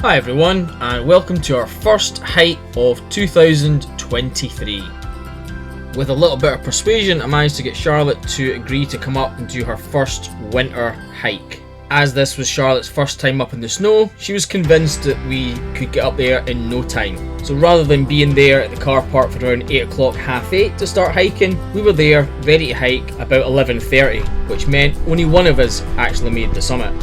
Hi everyone, and welcome to our first hike of 2023. With a little bit of persuasion, I managed to get Charlotte to agree to come up and do her first winter hike. As this was Charlotte's first time up in the snow, she was convinced that we could get up there in no time. So rather than being there at the car park for around 8 o'clock, half 8 to start hiking, we were there ready to hike about 11:30, which meant only one of us actually made the summit.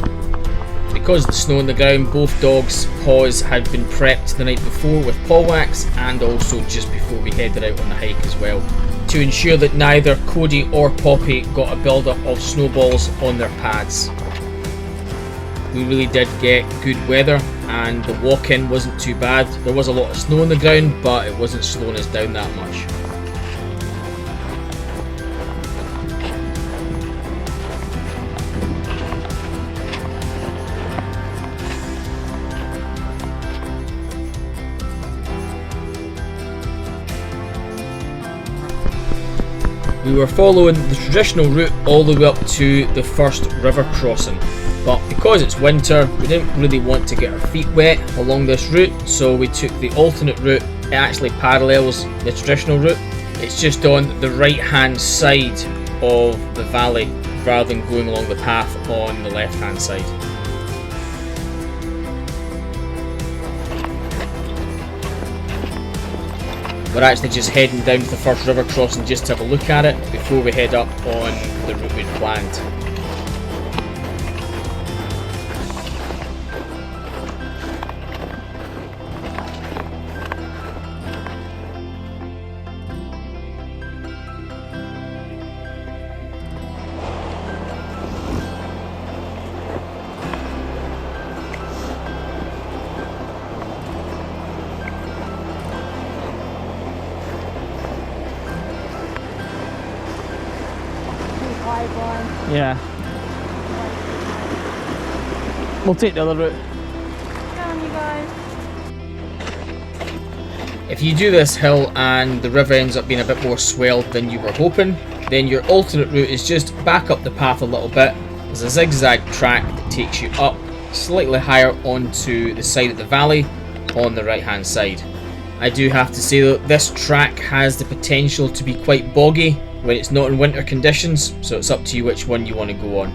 Because of the snow on the ground, both dogs' paws had been prepped the night before with paw wax, and also just before we headed out on the hike as well, to ensure that neither Cody or Poppy got a build-up of snowballs on their pads. We really did get good weather and the walk-in wasn't too bad. There was a lot of snow on the ground, but it wasn't slowing us down that much. We were following the traditional route all the way up to the first river crossing, but because it's winter we didn't really want to get our feet wet along this route, so we took the alternate route. It actually parallels the traditional route, it's just on the right hand side of the valley rather than going along the path on the left hand side. We're actually just heading down to the first river crossing just to have a look at it before we head up on the route we'd planned. Yeah. We'll take the other route. Come on, you guys. If you do this hill and the river ends up being a bit more swelled than you were hoping, then your alternate route is just back up the path a little bit. There's a zigzag track that takes you up slightly higher onto the side of the valley on the right hand side. I do have to say though, this track has the potential to be quite boggy when it's not in winter conditions, so it's up to you which one you want to go on.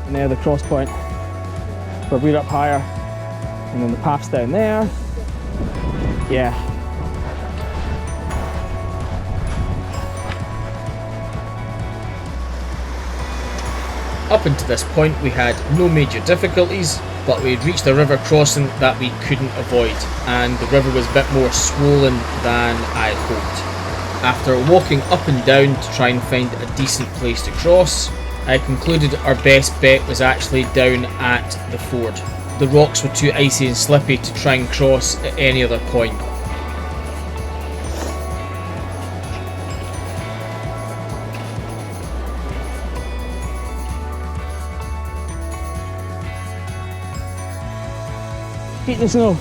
And there the cross point where we're up higher, and then the path's down there. Yeah. Up until this point we had no major difficulties, but we had reached a river crossing that we couldn't avoid, and the river was a bit more swollen than I had hoped. After walking up and down to try and find a decent place to cross, I concluded our best bet was actually down at the ford. The rocks were too icy and slippy to try and cross at any other point. Feet in the snow.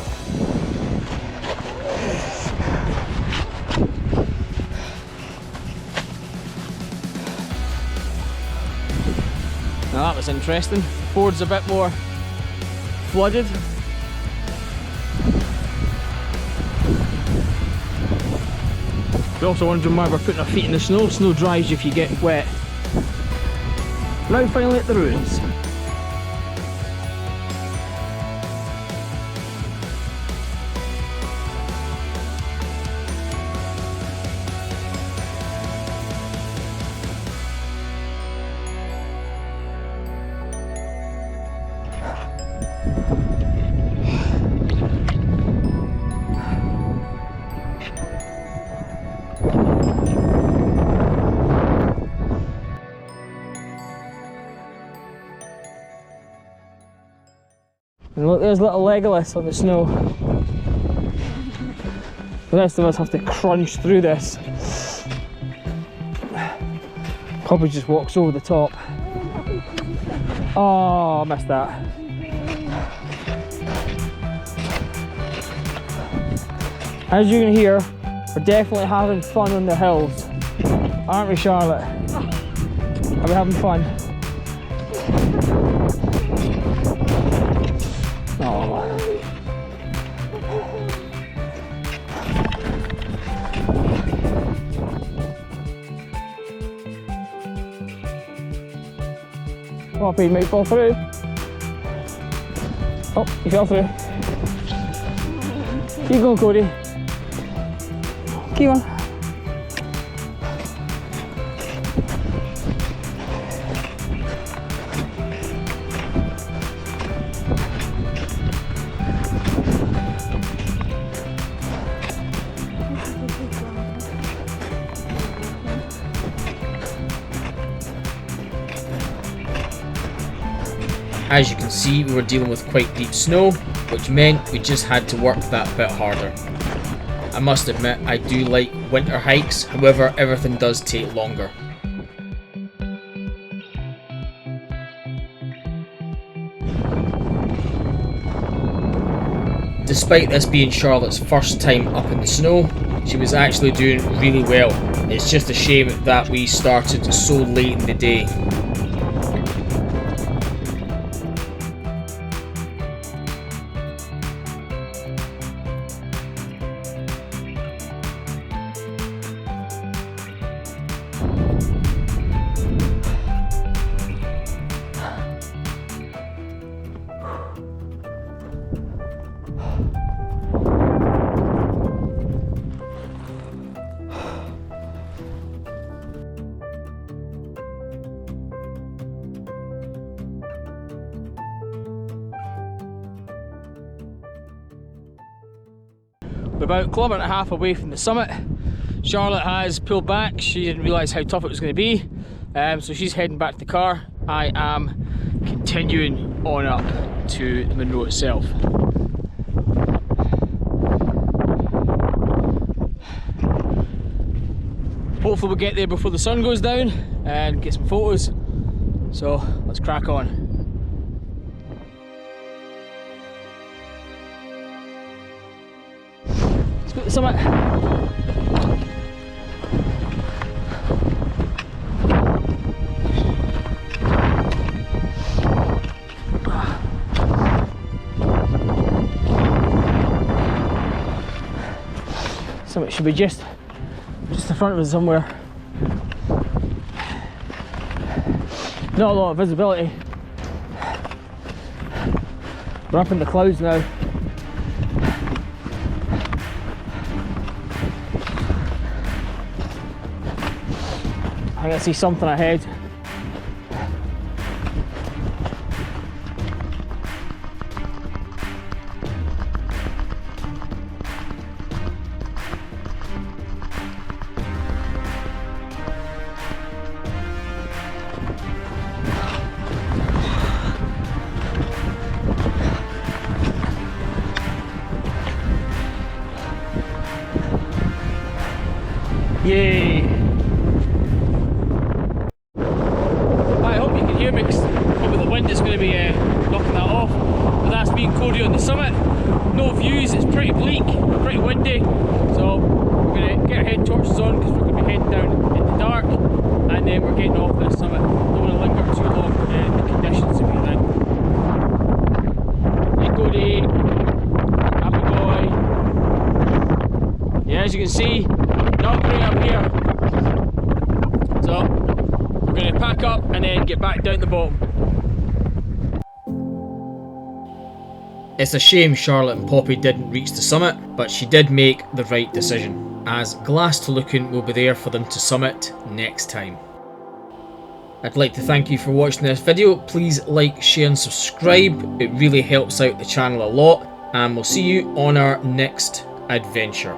Now that was interesting. Ford's a bit more flooded. We're also wondering why we're putting our feet in the snow. Snow dries you if you get wet. Now finally at the ruins. And look, there's little Legolas on the snow. The rest of us have to crunch through this. Poppy just walks over the top. Oh, I missed that. As you can hear, we're definitely having fun on the hills. Aren't we, Charlotte? Are we having fun? Oh. Poppy, you might fall through. Oh, you fell through. Keep going, Cody. Keep on. As you can see, we were dealing with quite deep snow, which meant we just had to work that bit harder. I must admit, I do like winter hikes, however everything does take longer. Despite this being Charlotte's first time up in the snow, she was actually doing really well. It's just a shame that we started so late in the day. We're about a kilometre and a half away from the summit. Charlotte has pulled back. She didn't realise how tough it was going to be, so she's heading back to the car. I am continuing on up to the Munro itself. Hopefully we'll get there before the sun goes down and get some photos. So let's crack on. Let's go to the summit. Summit should be just in front of us somewhere. Not a lot of visibility. We're up in the clouds now. I can see something ahead. Yay! I hope you can hear me because probably the wind is going to be knocking that off. But that's being Cody on the summit. No views, it's pretty bleak, pretty windy. So we're going to get our head torches on because we're going to be heading down in the dark. And then we're getting off this summit. Don't want to linger too long in the conditions that we're in. Hey Cody! Happy boy! Yeah, as you can see, not great up here, so we're going to pack up and then get back down the bottom. It's a shame Charlotte and Poppy didn't reach the summit, but she did make the right decision, as Glas Tulaichean will be there for them to summit next time. I'd like to thank you for watching this video. Please like, share and subscribe, it really helps out the channel a lot, and we'll see you on our next adventure.